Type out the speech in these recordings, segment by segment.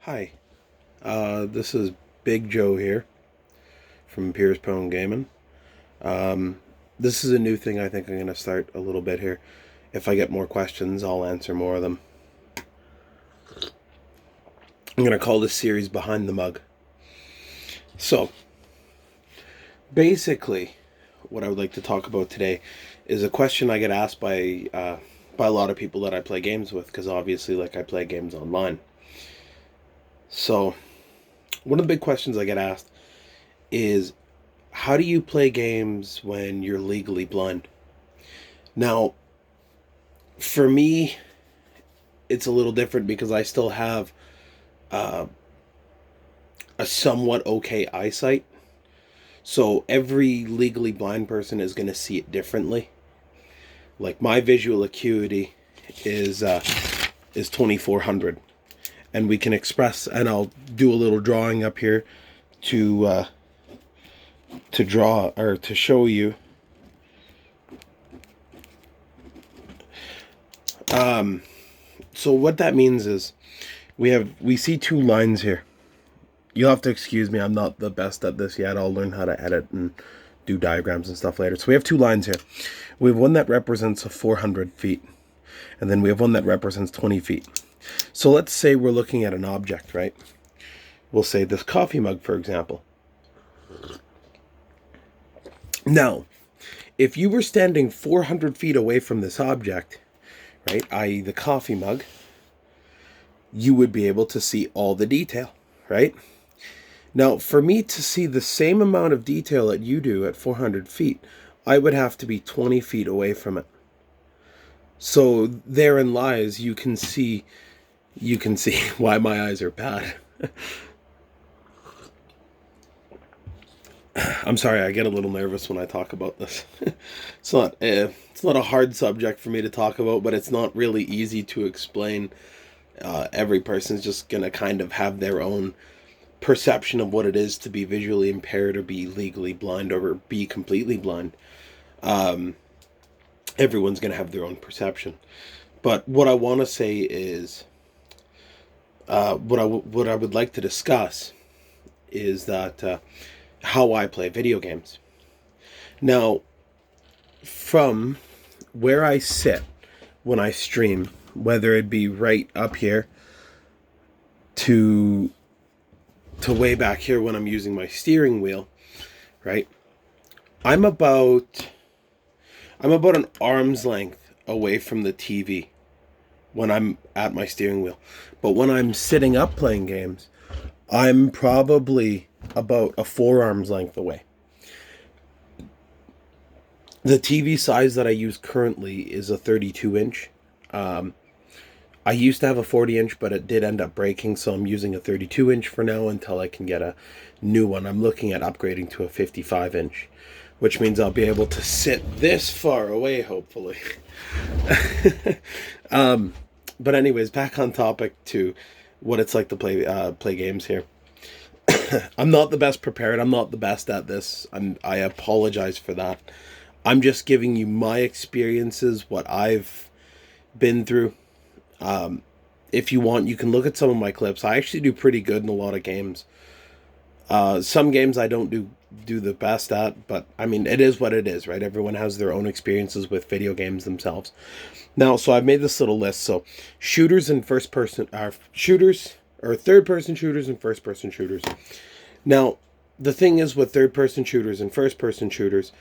Hi, this is Big Joe here from Pierce Pone Gaming. This is a new thing I think I'm going to start a little bit here. If I get more questions, I'll answer more of them. I'm going to call this series Behind the Mug. So, basically, what I would like to talk about today is a question I get asked by a lot of people that I play games with, because obviously, like, I play games online. So, one of the big questions I get asked is, how do you play games when you're legally blind? Now, for me, it's a little different because I still have uh, a somewhat okay eyesight. So every legally blind person is going to see it differently. Like my visual acuity is 2400, and we can express. And I'll do a little drawing up here to draw or to show you. So what that means is we see two lines here. You'll have to excuse me, I'm not the best at this yet. I'll learn how to edit and do diagrams and stuff later. So we have two lines here. We have one that represents 400 feet, and then we have one that represents 20 feet. So let's say we're looking at an object, right? We'll say this coffee mug, for example. Now, if you were standing 400 feet away from this object, right, i.e. the coffee mug, you would be able to see all the detail, right? Now, for me to see the same amount of detail that you do at 400 feet, I would have to be 20 feet away from it. So therein lies, you can see why my eyes are bad. I'm sorry, I get a little nervous when I talk about this. It's not a hard subject for me to talk about, but it's not really easy to explain. Every person's just gonna kind of have their own perception of what it is to be visually impaired or be legally blind or be completely blind. Everyone's going to have their own perception. But what I want to say is, what I would like to discuss is that how I play video games. Now, from where I sit when I stream, whether it be right up here to way back here when I'm using my steering wheel, right? I'm about an arm's length away from the TV when I'm at my steering wheel. But when I'm sitting up playing games, I'm probably about a forearm's length away. The TV size that I use currently is a 32 inch. I used to have a 40 inch, but it did end up breaking, so I'm using a 32 inch for now until I can get a new one. I'm looking at upgrading to a 55 inch, which means I'll be able to sit this far away, hopefully. But anyways, back on topic to what it's like to play games here. I'm not the best prepared. I'm not the best at this. I apologize for that. I'm just giving you my experiences, what I've been through. If you want, you can look at some of my clips. I actually do pretty good in a lot of games. Some games I don't do the best at, but I mean, it is what it is, right? Everyone has their own experiences with video games themselves. Now, so I've made this little list. So shooters and first person shooters, or third person shooters and first person shooters. Now, the thing is with third person shooters and first person shooters,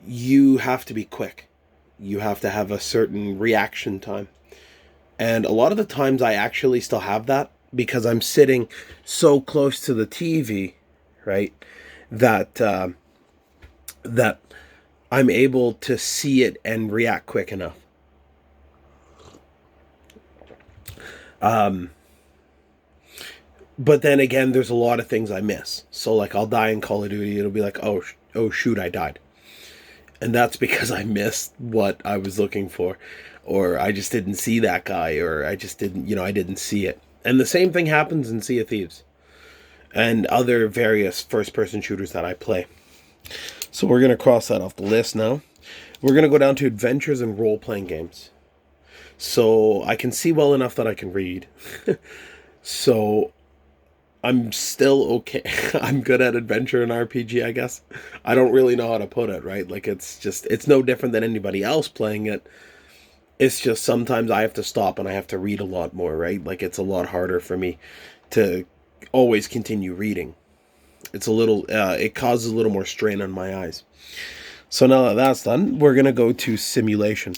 you have to be quick. You have to have a certain reaction time. And a lot of the times I actually still have that because I'm sitting so close to the TV, right? That I'm able to see it and react quick enough. But then again, there's a lot of things I miss. So like I'll die in Call of Duty, it'll be like, oh shoot, I died. And that's because I missed what I was looking for, or I just didn't see that guy, or I just didn't, I didn't see it. And the same thing happens in Sea of Thieves and other various first person shooters that I play. So we're going to cross that off the list now. We're going to go down to adventures and role playing games. So I can see well enough that I can read. So I'm still okay. I'm good at adventure and RPG, I guess. I don't really know how to put it, right? Like it's no different than anybody else playing it. It's just sometimes I have to stop and I have to read a lot more, right? Like it's a lot harder for me to always continue reading. It's a little it causes a little more strain on my eyes. So now that that's done, we're going to go to simulation.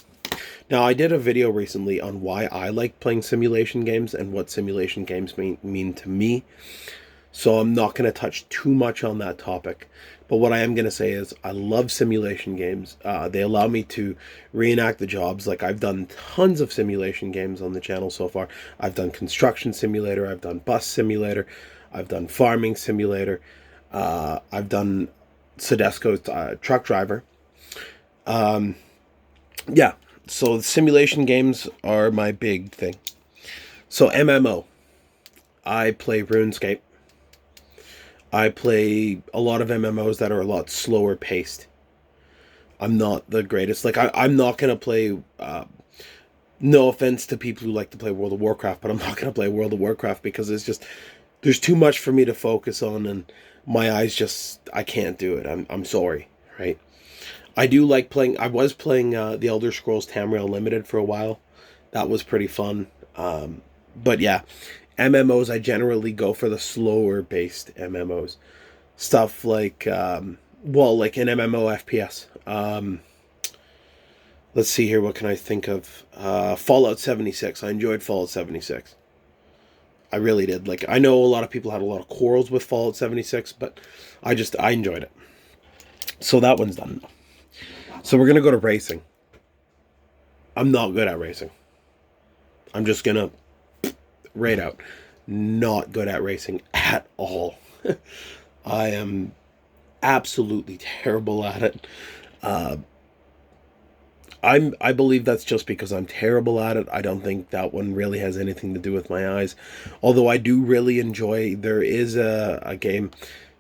Now, I did a video recently on why I like playing simulation games and what simulation games mean to me. So I'm not going to touch too much on that topic. But what I am going to say is I love simulation games. They allow me to reenact the jobs. Like I've done tons of simulation games on the channel so far. I've done construction simulator. I've done bus simulator. I've done farming simulator. I've done Sedesco's truck driver. Yeah, so simulation games are my big thing. So MMO, I play RuneScape. I play a lot of MMOs that are a lot slower paced. I'm not the greatest. Like I'm not gonna play. No offense to people who like to play World of Warcraft, but I'm not gonna play World of Warcraft because it's just there's too much for me to focus on, and my eyes just I can't do it. I'm sorry, right? I do like playing. I was playing the Elder Scrolls Tamriel Limited for a while. That was pretty fun. But yeah, MMOs I generally go for the slower based MMOs. Stuff like like an MMO FPS. Let's see here. What can I think of? Fallout 76. I enjoyed Fallout 76. I really did. Like I know a lot of people had a lot of quarrels with Fallout 76, but I enjoyed it. So that one's done. So we're gonna go to racing. I'm not good at racing. I'm just gonna rate out. Not good at racing at all. I am absolutely terrible at it. Uh, I believe that's just because I'm terrible at it. I don't think that one really has anything to do with my eyes. Although I do really enjoy. There is a game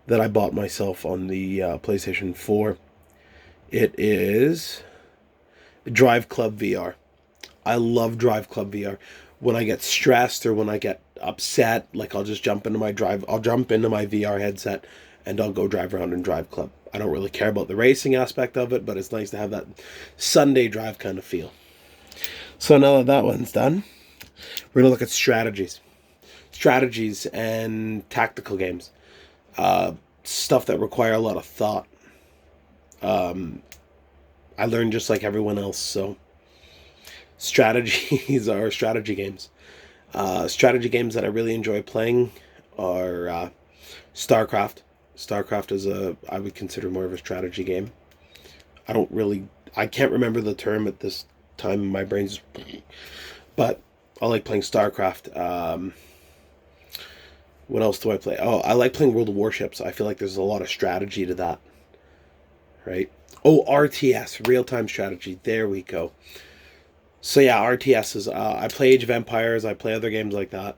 that I bought myself on the PlayStation 4. It is Drive Club VR. I love Drive Club VR. When I get stressed or when I get upset, like I'll just jump into I'll jump into my VR headset and I'll go drive around in Drive Club. I don't really care about the racing aspect of it, but it's nice to have that Sunday drive kind of feel. So now that that one's done, we're going to look at strategies. Strategies and tactical games. Stuff that require a lot of thought. I learned just like everyone else, so strategies are strategy games. Strategy games that I really enjoy playing are StarCraft. StarCraft is I would consider more of a strategy game. I can't remember the term at this time. My brain's, but I like playing StarCraft. What else do I play? Oh, I like playing World of Warships. I feel like there's a lot of strategy to that, right? Oh, RTS, real-time strategy. There we go. So yeah, RTS is. I play Age of Empires. I play other games like that.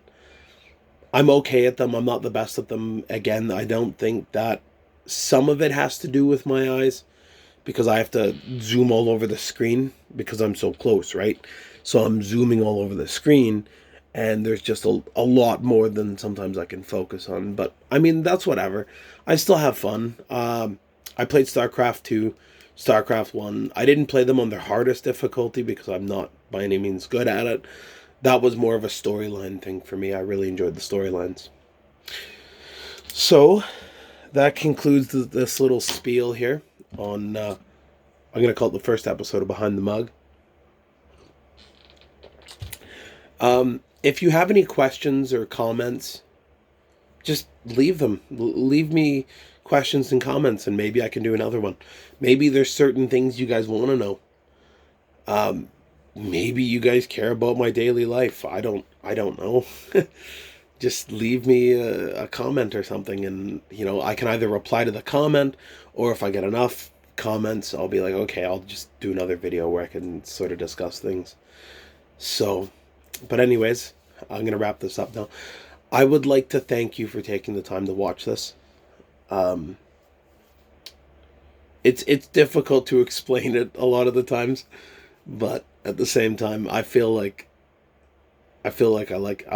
I'm okay at them. I'm not the best at them. Again, I don't think that some of it has to do with my eyes because I have to zoom all over the screen because I'm so close, right? So I'm zooming all over the screen and there's just a lot more than sometimes I can focus on. But I mean, that's whatever. I still have fun. I played StarCraft 2, StarCraft 1. I didn't play them on their hardest difficulty because I'm not by any means good at it. That was more of a storyline thing for me. I really enjoyed the storylines. So that concludes this little spiel here on, I'm going to call it the first episode of Behind the Mug. If you have any questions or comments, just leave them. Leave me questions and comments and maybe I can do another one. Maybe there's certain things you guys want to know. Maybe you guys care about my daily life. I don't know. Just leave me a comment or something and, I can either reply to the comment or if I get enough comments, I'll be like, okay, I'll just do another video where I can sort of discuss things. So, but anyways, I'm going to wrap this up now. I would like to thank you for taking the time to watch this. It's difficult to explain it a lot of the times, but at the same time, I feel like I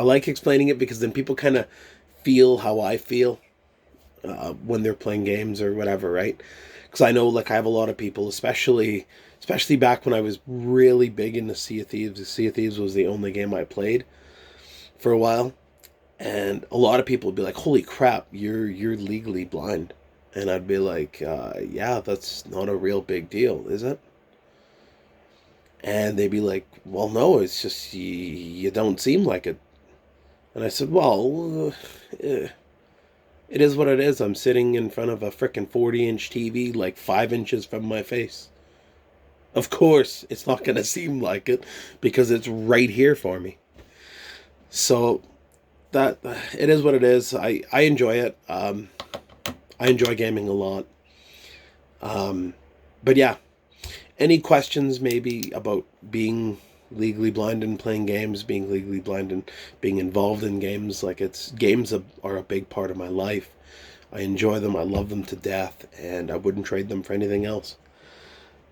like explaining it because then people kind of feel how I feel when they're playing games or whatever, right? Because I know, like, I have a lot of people, especially back when I was really big into Sea of Thieves. Sea of Thieves was the only game I played for a while, and a lot of people would be like, "Holy crap, you're legally blind," and I'd be like, "Yeah, that's not a real big deal, is it?" And they'd be like, "Well, no, it's just you don't seem like it." And I said, "Well, it is what it is. I'm sitting in front of a frickin' 40-inch TV, like 5 inches from my face. Of course, it's not gonna seem like it because it's right here for me." So that it is what it is. I enjoy it. I enjoy gaming a lot. But yeah, any questions maybe about being legally blind and playing games, being legally blind and being involved in games? Like, it's games are a big part of my life. I enjoy them. I love them to death, and I wouldn't trade them for anything else.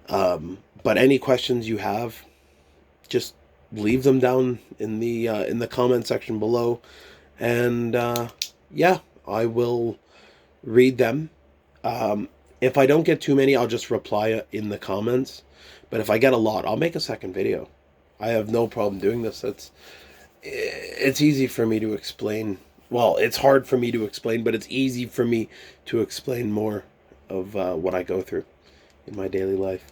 But any questions you have, just leave them down in the comment section below, and yeah, I will read them. If I don't get too many, I'll just reply in the comments. But if I get a lot, I'll make a second video. I have no problem doing this. It's easy for me to explain. Well, it's hard for me to explain, but it's easy for me to explain more of what I go through in my daily life.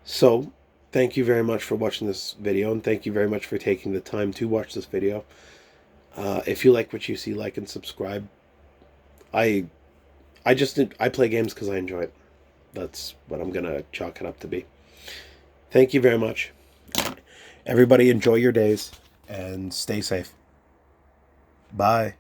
So, thank you very much for watching this video, and thank you very much for taking the time to watch this video. If you like what you see, like and subscribe. I play games because I enjoy it. That's what I'm gonna chalk it up to be. Thank you very much. Everybody enjoy your days and stay safe. Bye.